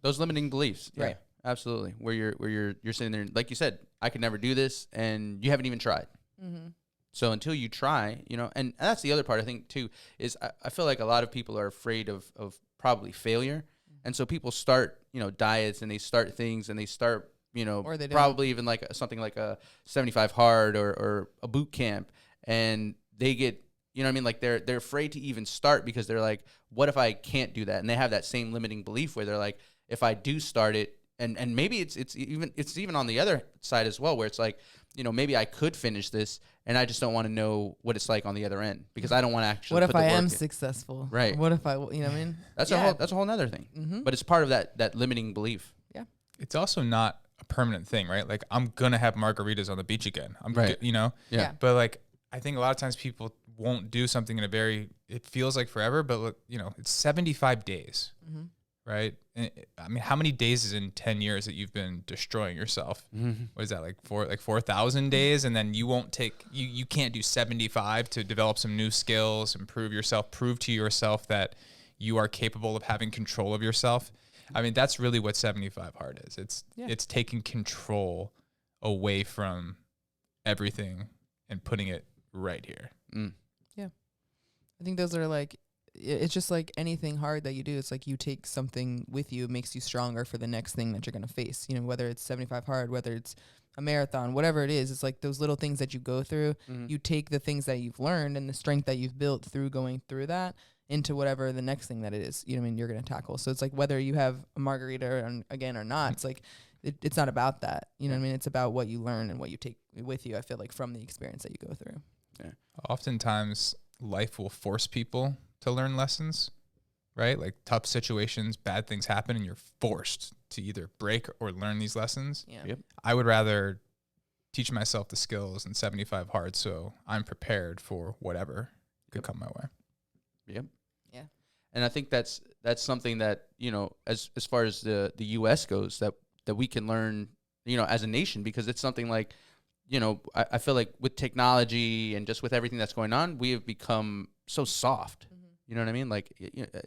[SPEAKER 3] Those limiting beliefs.
[SPEAKER 2] Right.
[SPEAKER 3] Yeah, absolutely. Where you're sitting there, like you said, I could never do this, and you haven't even tried. Mm-hmm. So until you try, and that's the other part I think too, is I feel like a lot of people are afraid of probably failure. Mm-hmm. And so people start, diets, and they start things, and they start,
[SPEAKER 2] or they
[SPEAKER 3] probably even like something like a 75 hard or a boot camp. And they get, like they're afraid to even start, because they're like, what if I can't do that? And they have that same limiting belief where they're like, if I do start it, and maybe it's even on the other side as well, where it's like, maybe I could finish this, and I just don't want to know what it's like on the other end, because I don't want to actually.
[SPEAKER 2] What if
[SPEAKER 3] I
[SPEAKER 2] am successful?
[SPEAKER 3] Right.
[SPEAKER 2] What if I, what I mean?
[SPEAKER 3] That's a whole nother thing. Mm-hmm. But it's part of that limiting belief.
[SPEAKER 2] Yeah.
[SPEAKER 1] It's also not a permanent thing, right? Like I'm gonna have margaritas on the beach again.
[SPEAKER 3] Right.
[SPEAKER 1] Yeah. But like, I think a lot of times people won't do something it feels like forever, but it's 75 days, right? And I mean, how many days is in 10 years that you've been destroying yourself? Mm-hmm. What is that, like 4,000 days? And then you won't you can't do 75 to develop some new skills, improve yourself, prove to yourself that you are capable of having control of yourself. I mean, that's really what 75 hard is. It's taking control away from everything and putting it right here.
[SPEAKER 2] Yeah. I think those are like, it's just like anything hard that you do. It's like you take something with you, it makes you stronger for the next thing that you're going to face. Whether it's 75 hard, whether it's a marathon, whatever it is, it's like those little things that you go through. Mm-hmm. You take the things that you've learned and the strength that you've built through going through that into whatever the next thing that it is, you're going to tackle. So it's like whether you have a margarita or not, it's like, it's not about that. It's about what you learn and what you take with you, I feel like, from the experience that you go through.
[SPEAKER 3] Yeah.
[SPEAKER 1] Oftentimes, life will force people to learn lessons, right? Like tough situations, bad things happen, and you're forced to either break or learn these lessons.
[SPEAKER 2] Yeah.
[SPEAKER 3] Yep.
[SPEAKER 1] I would rather teach myself the skills in 75 hard so I'm prepared for whatever could come my way.
[SPEAKER 3] Yep.
[SPEAKER 2] Yeah.
[SPEAKER 3] And I think that's something that, as far as the US goes, that we can learn, as a nation, because it's something like, I feel like with technology and just with everything that's going on, we have become so soft. You know what I mean? Like,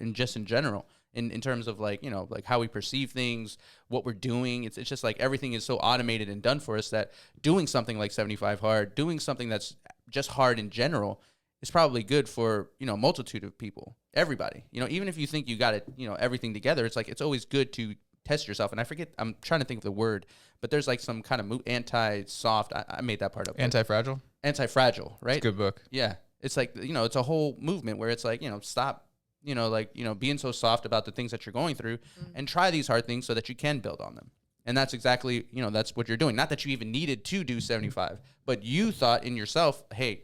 [SPEAKER 3] in general, in terms of like, like how we perceive things, what we're doing. It's just like everything is so automated and done for us that doing something like 75 hard, doing something that's just hard in general is probably good for, a multitude of people, everybody. Even if you think you got it, everything together, it's like it's always good to test yourself. And I forget, I'm trying to think of the word, but there's like some kind of anti-soft. I made that part up.
[SPEAKER 1] Anti-fragile?
[SPEAKER 3] Anti-fragile, right?
[SPEAKER 1] It's a good book.
[SPEAKER 3] Yeah. It's like, it's a whole movement where it's like, stop, being so soft about the things that you're going through and try these hard things so that you can build on them. And that's exactly, that's what you're doing. Not that you even needed to do 75, but you thought in yourself, hey,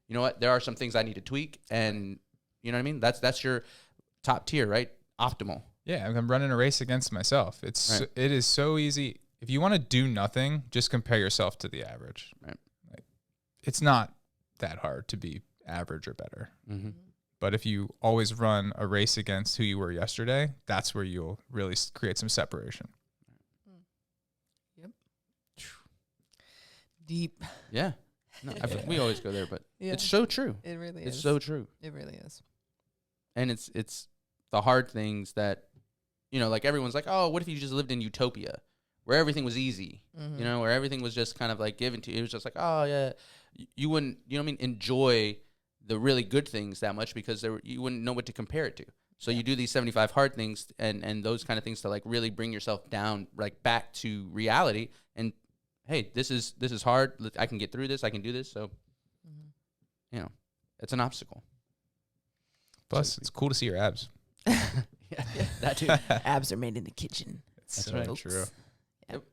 [SPEAKER 3] you know what? There are some things I need to tweak. And you know what I mean? That's your top tier, right? Optimal.
[SPEAKER 1] Yeah, I'm running a race against myself. It is so easy. If you want to do nothing, just compare yourself to the average.
[SPEAKER 3] Right.
[SPEAKER 1] Like, it's not that hard to be average or better.
[SPEAKER 3] Mm-hmm.
[SPEAKER 1] But if you always run a race against who you were yesterday, that's where you'll really create some separation.
[SPEAKER 2] Yep. Deep.
[SPEAKER 3] Yeah. No, we always go there, but it's so true.
[SPEAKER 2] It really is.
[SPEAKER 3] It's so true.
[SPEAKER 2] It really is.
[SPEAKER 3] And it's the hard things that, like everyone's like, oh, what if you just lived in utopia where everything was easy, where everything was just kind of like given to you. It was just like, oh yeah, you wouldn't, enjoy the really good things that much because you wouldn't know what to compare it to. So you do these 75 hard things and those kind of things to like really bring yourself down, like back to reality. And hey, this is hard. I can get through this. I can do this. So, it's an obstacle.
[SPEAKER 1] Plus, it's cool to see your abs.
[SPEAKER 3] Yeah, that too.
[SPEAKER 2] Abs are made in the kitchen.
[SPEAKER 1] That's right. True.
[SPEAKER 2] Yeah. Yep.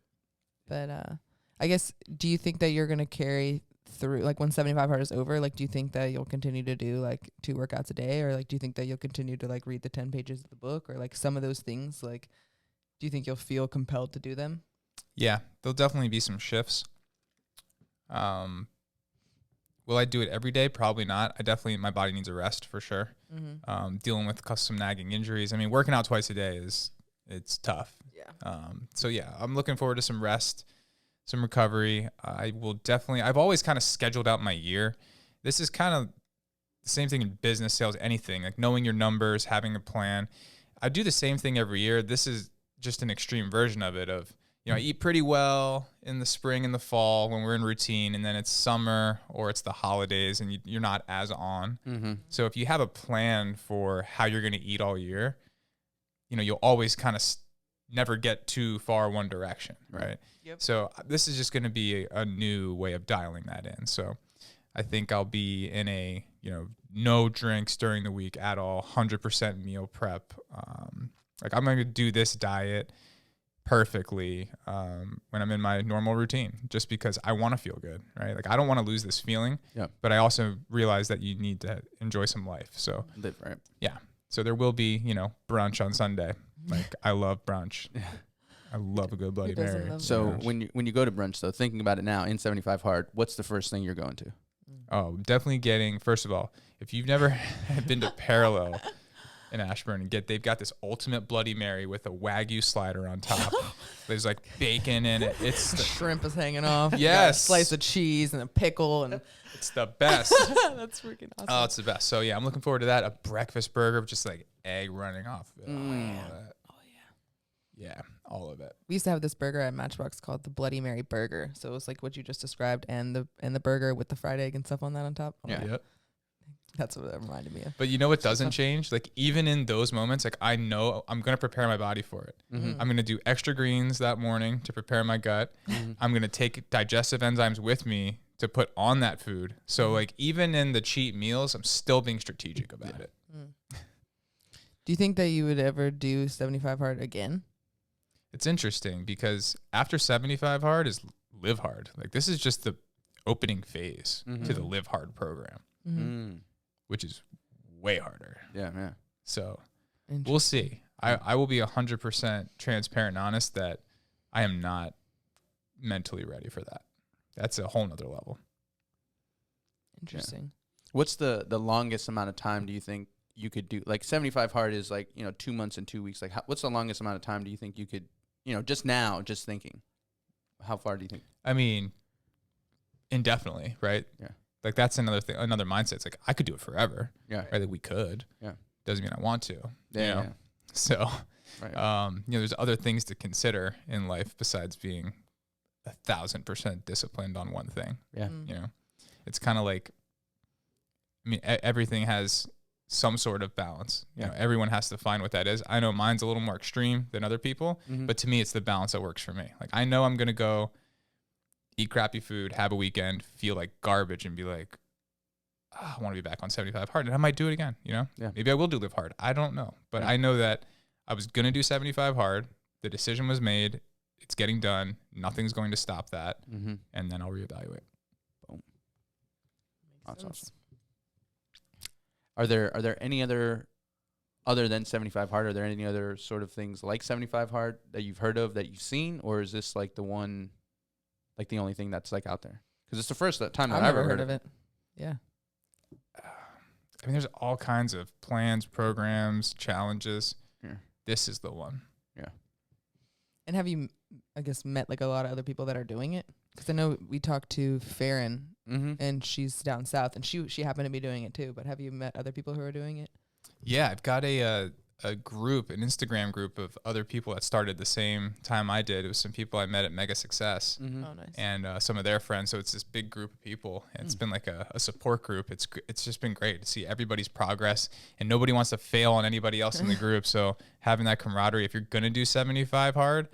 [SPEAKER 2] But I guess, do you think that you're going to carry through, like when 75 hard is over, like do you think that you'll continue to do like 2 workouts a day, or like do you think that you'll continue to like read the 10 pages of the book, or like some of those things, like do you think you'll feel compelled to do them?
[SPEAKER 1] Yeah, there'll definitely be some shifts. Will I do it every day? Probably not. My body needs a rest for sure. Dealing with some nagging injuries. I mean, working out twice a day it's tough.
[SPEAKER 2] Yeah.
[SPEAKER 1] So yeah, I'm looking forward to some rest, some recovery. I've always kind of scheduled out my year. This is kind of the same thing in business, sales, anything, like knowing your numbers, having a plan. I do the same thing every year. This is just an extreme version of it I eat pretty well in the spring and the fall when we're in routine, and then it's summer or it's the holidays and you're not as on.
[SPEAKER 3] Mm-hmm.
[SPEAKER 1] So if you have a plan for how you're going to eat all year, you'll always kind of never get too far one direction, right?
[SPEAKER 2] Yep.
[SPEAKER 1] So this is just going to be a new way of dialing that in. So I think I'll be in a, no drinks during the week at all, 100% meal prep. Like I'm going to do this diet perfectly when I'm in my normal routine, just because I want to feel good, right? Like I don't want to lose this feeling, but I also realize that you need to enjoy some life. So
[SPEAKER 3] live right.
[SPEAKER 1] Yeah. So there will be, brunch on Sunday. Like I love brunch. I love a good Bloody Mary.
[SPEAKER 3] So when you go to brunch though, thinking about it now in 75 hard, what's the first thing you're going to?
[SPEAKER 1] Oh, definitely getting, first of all, if you've never been to Parallel in Ashburn, they've got this ultimate Bloody Mary with a Wagyu slider on top. There's like bacon in it. It's the
[SPEAKER 2] shrimp is hanging off.
[SPEAKER 1] Yes.
[SPEAKER 2] A slice of cheese and a pickle, and
[SPEAKER 1] it's the best.
[SPEAKER 2] That's freaking awesome.
[SPEAKER 1] Oh, it's the best. So yeah, I'm looking forward to that. A breakfast burger with just like egg running off of it. Yeah, all of it.
[SPEAKER 2] We used to have this burger at Matchbox called the Bloody Mary Burger. So it was like what you just described, and the burger with the fried egg and stuff on that on top.
[SPEAKER 1] Yeah. Yep.
[SPEAKER 2] That's what that reminded me of.
[SPEAKER 1] But you know what doesn't change? Like even in those moments, like I know I'm going to prepare my body for it. Mm-hmm. I'm going to do extra greens that morning to prepare my gut. Mm-hmm. I'm going to take digestive enzymes with me to put on that food. So like even in the cheat meals, I'm still being strategic about it.
[SPEAKER 2] Do you think that you would ever do 75 hard again?
[SPEAKER 1] It's interesting because after 75 hard is live hard. Like this is just the opening phase to the Live Hard program, which is way harder.
[SPEAKER 3] Yeah.
[SPEAKER 1] So we'll see. I will be 100% transparent and honest that I am not mentally ready for that. That's a whole nother level.
[SPEAKER 2] Interesting.
[SPEAKER 3] Yeah. What's the longest amount of time do you think you could do? Like 75 hard is like, 2 months and 2 weeks. Like what's the longest amount of time do you think you could, just thinking, how far do you think?
[SPEAKER 1] I mean, indefinitely, right?
[SPEAKER 3] Yeah.
[SPEAKER 1] Like that's another thing, another mindset. It's like I could do it forever.
[SPEAKER 3] Yeah.
[SPEAKER 1] Right. Like we could.
[SPEAKER 3] Yeah.
[SPEAKER 1] Doesn't mean I want to.
[SPEAKER 3] Yeah.
[SPEAKER 1] Yeah. So,
[SPEAKER 3] Right.
[SPEAKER 1] there's other things to consider in life besides being 1,000% disciplined on one thing.
[SPEAKER 3] Yeah.
[SPEAKER 1] It's kind of like, I mean, everything has some sort of balance.
[SPEAKER 3] Yeah.
[SPEAKER 1] Everyone has to find what that is. I know mine's a little more extreme than other people, but to me, it's the balance that works for me. Like I know I'm going to go eat crappy food, have a weekend, feel like garbage and be like, I want to be back on 75 hard. And I might do it again,
[SPEAKER 3] Yeah.
[SPEAKER 1] Maybe I will do Live Hard. I don't know. But I know that I was going to do 75 hard. The decision was made. It's getting done. Nothing's going to stop that. And then I'll reevaluate.
[SPEAKER 3] Boom. That's awesome. Are there any other than 75 hard? Are there any other sort of things like 75 hard that you've heard of, that you've seen? Or is this like the one, like the only thing that's like out there? Because it's the first time that I've ever heard of it.
[SPEAKER 2] Yeah.
[SPEAKER 1] I mean, there's all kinds of plans, programs, challenges.
[SPEAKER 3] Yeah.
[SPEAKER 1] This is the one.
[SPEAKER 3] Yeah.
[SPEAKER 2] And have you, I guess, met like a lot of other people that are doing it? Because I know we talked to Farron, and she's down south, and she happened to be doing it too. But have you met other people who are doing it?
[SPEAKER 1] Yeah, I've got a group, an Instagram group of other people that started the same time I did. It was some people I met at Mega Success,
[SPEAKER 2] Oh, nice.
[SPEAKER 1] and some of their friends. So it's this big group of people, and it's been like a support group. It's just been great to see everybody's progress, and nobody wants to fail on anybody else in the group. So having that camaraderie, if you're gonna do 75 hard,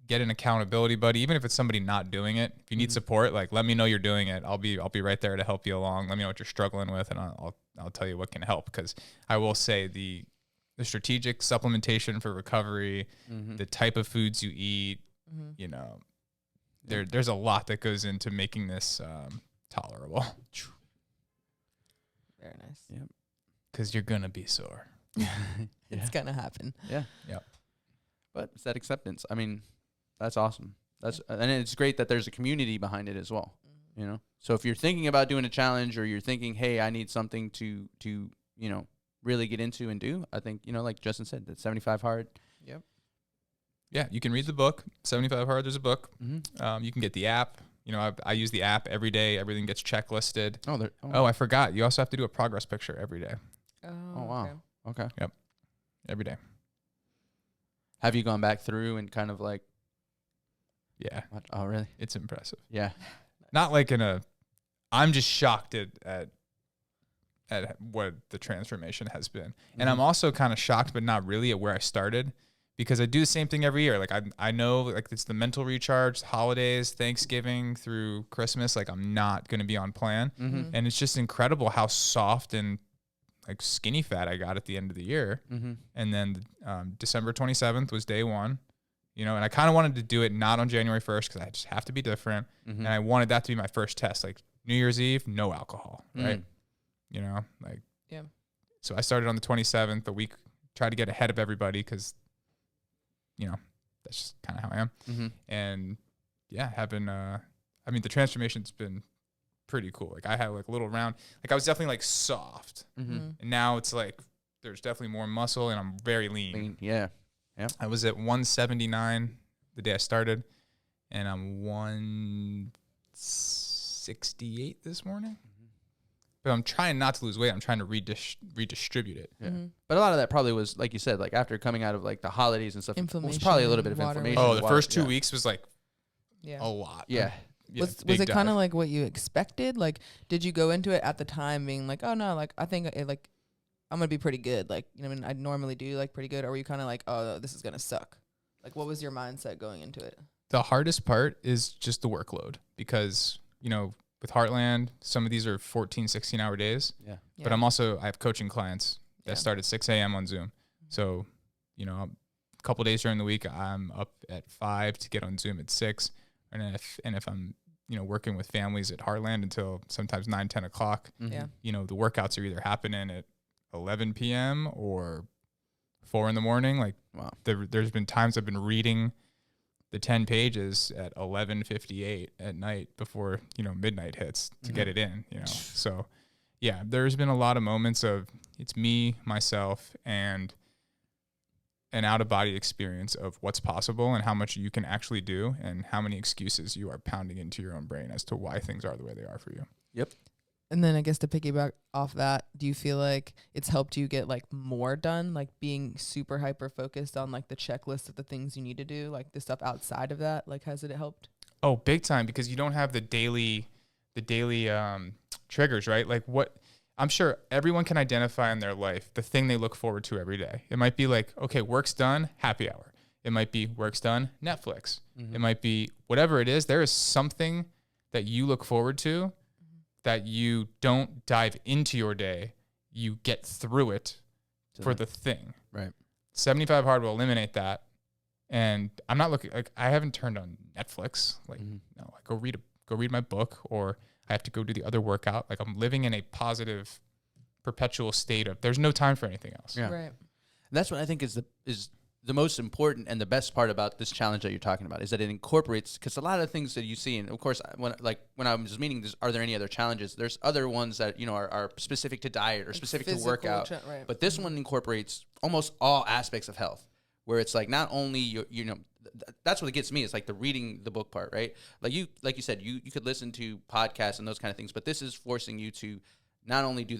[SPEAKER 1] get an accountability buddy, even if it's somebody not doing it. If you need support, like let me know you're doing it. I'll be right there to help you along. Let me know what you're struggling with, and I'll tell you what can help. Because I will say the strategic supplementation for recovery, the type of foods you eat, there's a lot that goes into making this tolerable.
[SPEAKER 2] Very nice.
[SPEAKER 3] Yep.
[SPEAKER 1] Because you're gonna be sore.
[SPEAKER 2] It's gonna happen.
[SPEAKER 3] Yeah.
[SPEAKER 1] Yep.
[SPEAKER 3] But it's that acceptance. I mean, that's awesome. And it's great that there's a community behind it as well. So if you're thinking about doing a challenge, or you're thinking, hey, I need something to really get into and do, I think, like Justin said, that 75 hard.
[SPEAKER 2] Yep.
[SPEAKER 1] Yeah, you can read the book, 75 Hard. There's a book. You can get the app. I use the app every day. Everything gets checklisted. Oh, I forgot. You also have to do a progress picture every day.
[SPEAKER 2] Oh,
[SPEAKER 3] wow. Okay.
[SPEAKER 1] Yep. Every day.
[SPEAKER 3] Have you gone back through and kind of like?
[SPEAKER 1] Yeah.
[SPEAKER 3] Oh, really?
[SPEAKER 1] It's impressive.
[SPEAKER 3] Yeah.
[SPEAKER 1] Not like I'm just shocked at what the transformation has been. And I'm also kind of shocked, but not really, at where I started, because I do the same thing every year. Like I know, like, it's the mental recharge, holidays, Thanksgiving through Christmas. Like I'm not going to be on plan. And it's just incredible how soft and like skinny fat I got at the end of the year. And then December 27th was day one. And I kind of wanted to do it not on January 1st because I just have to be different. And I wanted that to be my first test. Like New Year's Eve, no alcohol, right? Yeah. So I started on the 27th, a week, tried to get ahead of everybody because, that's just kind of how I am. And yeah, the transformation's been pretty cool. Like I had like a little round, like I was definitely like soft. And now it's like, there's definitely more muscle and I'm very lean.
[SPEAKER 3] Yeah.
[SPEAKER 1] I was at 179 the day I started, and I'm 168 this morning. But I'm trying not to lose weight. I'm trying to redistribute it.
[SPEAKER 3] Yeah. But a lot of that probably was, like you said, like after coming out of like the holidays and stuff, it was probably a little bit of inflammation.
[SPEAKER 1] Oh, the first 2 weeks was like a lot.
[SPEAKER 3] Yeah.
[SPEAKER 2] Was it kind of like what you expected? Like, did you go into it at the time being like, oh no, like I think like I'm gonna be pretty good, like, I normally do like pretty good, or were you kind of like, oh, this is gonna suck? Like, what was your mindset going into it?
[SPEAKER 1] The hardest part is just the workload, because with Heartland, some of these are 14, 16-hour days.
[SPEAKER 3] Yeah.
[SPEAKER 1] But I have coaching clients that start at 6 a.m. on Zoom. So, a couple days during the week, I'm up at 5 to get on Zoom at 6. And if I'm working with families at Heartland until sometimes 9, 10 o'clock.
[SPEAKER 2] Yeah.
[SPEAKER 1] The workouts are either happening at 11 p.m. or 4 in the morning. Like,
[SPEAKER 3] Wow.
[SPEAKER 1] There's been times I've been reading the 10 pages at 11:58 at night before, midnight hits to get it in, So, yeah, there's been a lot of moments of it's me, myself, and an out-of-body experience of what's possible and how much you can actually do and how many excuses you are pounding into your own brain as to why things are the way they are for you.
[SPEAKER 3] Yep.
[SPEAKER 2] And then I guess to piggyback off that, do you feel like it's helped you get like more done, like being super hyper focused on like the checklist of the things you need to do, like the stuff outside of that? Like, has it helped?
[SPEAKER 1] Oh, big time, because you don't have the daily triggers, right? Like what I'm sure everyone can identify in their life, the thing they look forward to every day. It might be like, okay, work's done, happy hour. It might be work's done, Netflix. It might be whatever it is. There is something that you look forward to that you don't dive into your day. You get through it for the thing.
[SPEAKER 3] Right.
[SPEAKER 1] 75 Hard will eliminate that. And I'm not looking, like, I haven't turned on Netflix. Like, no, I go read my book, or I have to go do the other workout. Like, I'm living in a positive, perpetual state of there's no time for anything else.
[SPEAKER 3] Yeah.
[SPEAKER 2] Right.
[SPEAKER 3] And that's what I think is the most important and the best part about this challenge that you're talking about, is that it incorporates, because a lot of things that you see, and of course, when I was meaning, are there any other challenges? There's other ones that, are specific to diet or
[SPEAKER 2] Like
[SPEAKER 3] specific to
[SPEAKER 2] physical
[SPEAKER 3] workout.
[SPEAKER 2] right.
[SPEAKER 3] But this one incorporates almost all aspects of health, where it's like not only that's what gets me. It's like the reading the book part, right? Like you said, you could listen to podcasts and those kind of things, but this is forcing you to not only do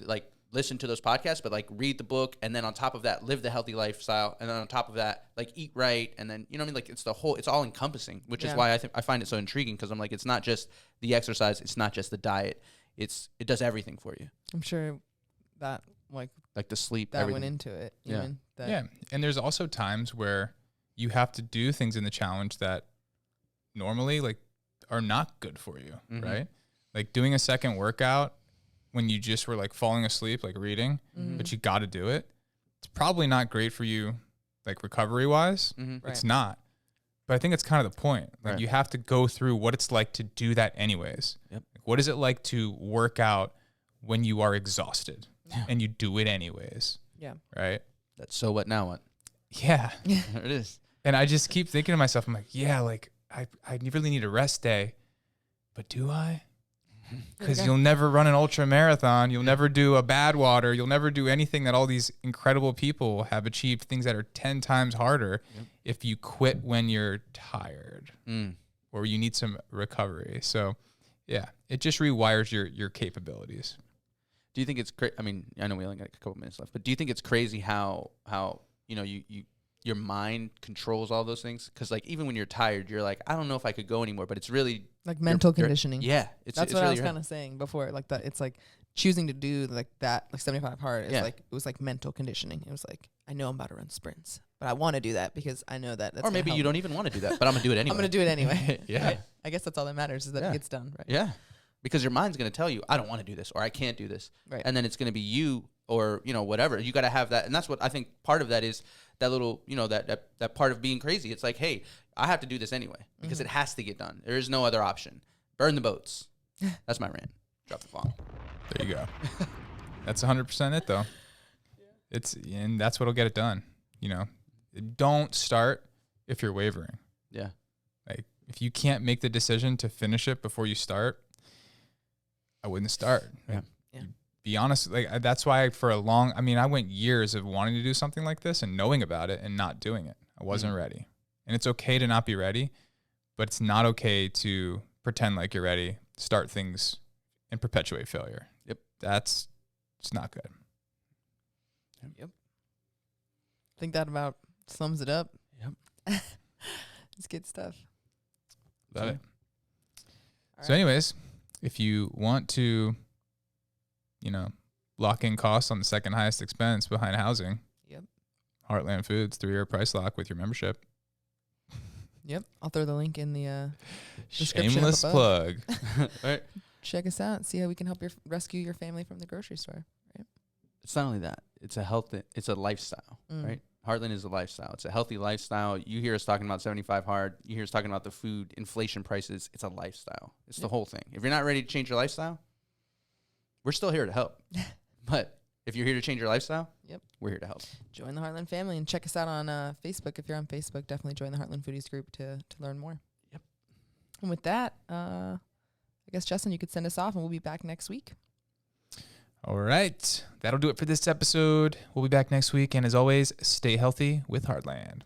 [SPEAKER 3] listen to those podcasts, but like read the book, and then on top of that, live the healthy lifestyle, and then on top of that, like eat right, and then like it's all encompassing, which is why I find it so intriguing, because I'm like, it's not just the exercise, it's not just the diet, it does everything for you.
[SPEAKER 2] I'm sure that like
[SPEAKER 3] the sleep,
[SPEAKER 2] that
[SPEAKER 3] everything.
[SPEAKER 2] went into it.
[SPEAKER 3] Yeah.
[SPEAKER 1] Yeah, and there's also times where you have to do things in the challenge that normally are not good for you, right? Like doing a second workout when you just were like falling asleep, like reading, but you got to do it. It's probably not great for you, like recovery wise. It's not. But I think it's kind of the point. Like you have to go through what it's like to do that anyways.
[SPEAKER 3] Yep.
[SPEAKER 1] Like, what is it like to work out when you are exhausted and you do it anyways?
[SPEAKER 2] Yeah.
[SPEAKER 1] Right.
[SPEAKER 3] That's so what now what?
[SPEAKER 1] Yeah.
[SPEAKER 3] There it is.
[SPEAKER 1] And I just keep thinking to myself, I'm like, yeah, like I really need a rest day, but do I? Because you'll never run an ultra marathon. You'll never do a bad water. You'll never do anything that all these incredible people have achieved, things that are 10 times harder if you quit when you're tired or you need some recovery. So, yeah, it just rewires your capabilities.
[SPEAKER 3] Do you think it's crazy? I mean, I know we only got a couple minutes left, but do you think it's crazy how your mind controls all those things? Because like even when you're tired, you're like, I don't know if I could go anymore, but it's really
[SPEAKER 2] like mental conditioning.
[SPEAKER 3] Yeah,
[SPEAKER 2] that's what I was kind of saying before. Like that, it's like choosing to do like that, like 75 hard. Is like it was like mental conditioning. It was like, I know I'm about to run sprints, but I want to do that because I know that. That's
[SPEAKER 3] or maybe you don't even want to do that, but I'm gonna do it anyway.
[SPEAKER 2] I'm gonna do it anyway.
[SPEAKER 1] Yeah,
[SPEAKER 2] right? I guess that's all that matters is that it gets done, right?
[SPEAKER 3] Yeah, because your mind's gonna tell you, I don't want to do this, or I can't do this,
[SPEAKER 2] right?
[SPEAKER 3] And then it's gonna be you, or whatever. You got to have that, and that's what I think. Part of that is that little, that part of being crazy. It's like, hey, I have to do this anyway because it has to get done. There is no other option. Burn the boats. That's my rant. Drop the bomb.
[SPEAKER 1] There you go. That's 100% it though. And that's what'll get it done. Don't start if you're wavering.
[SPEAKER 3] Yeah.
[SPEAKER 1] Like if you can't make the decision to finish it before you start, I wouldn't start.
[SPEAKER 3] Yeah.
[SPEAKER 1] Be honest. Like that's why I went years of wanting to do something like this and knowing about it and not doing it. I wasn't ready. And it's okay to not be ready, but it's not okay to pretend like you're ready, start things and perpetuate failure.
[SPEAKER 3] Yep.
[SPEAKER 1] It's not good.
[SPEAKER 2] Yep. I think that about sums it up.
[SPEAKER 3] Yep.
[SPEAKER 2] It's good stuff.
[SPEAKER 1] Love it.
[SPEAKER 2] All
[SPEAKER 1] So
[SPEAKER 2] right.
[SPEAKER 1] anyways, if you want to, lock in costs on the second highest expense behind housing,
[SPEAKER 2] Yep.
[SPEAKER 1] Heartland Foods 3-year price lock with your membership.
[SPEAKER 2] Yep. I'll throw the link in the description
[SPEAKER 1] Shameless
[SPEAKER 2] above.
[SPEAKER 1] plug.
[SPEAKER 3] Right.
[SPEAKER 2] Check us out. See how we can help rescue your family from the grocery store.
[SPEAKER 3] It's not only that. It's a health. It's a lifestyle, right? Heartland is a lifestyle. It's a healthy lifestyle. You hear us talking about 75 hard. You hear us talking about the food, inflation prices. It's a lifestyle. It's the whole thing. If you're not ready to change your lifestyle, we're still here to help. But if you're here to change your lifestyle, we're here to help.
[SPEAKER 2] Join the Heartland family and check us out on Facebook. If you're on Facebook, definitely join the Heartland Foodies group to learn more.
[SPEAKER 3] Yep.
[SPEAKER 2] And with that, I guess, Justin, you could send us off and we'll be back next week.
[SPEAKER 1] All right. That'll do it for this episode. We'll be back next week. And as always, stay healthy with Heartland.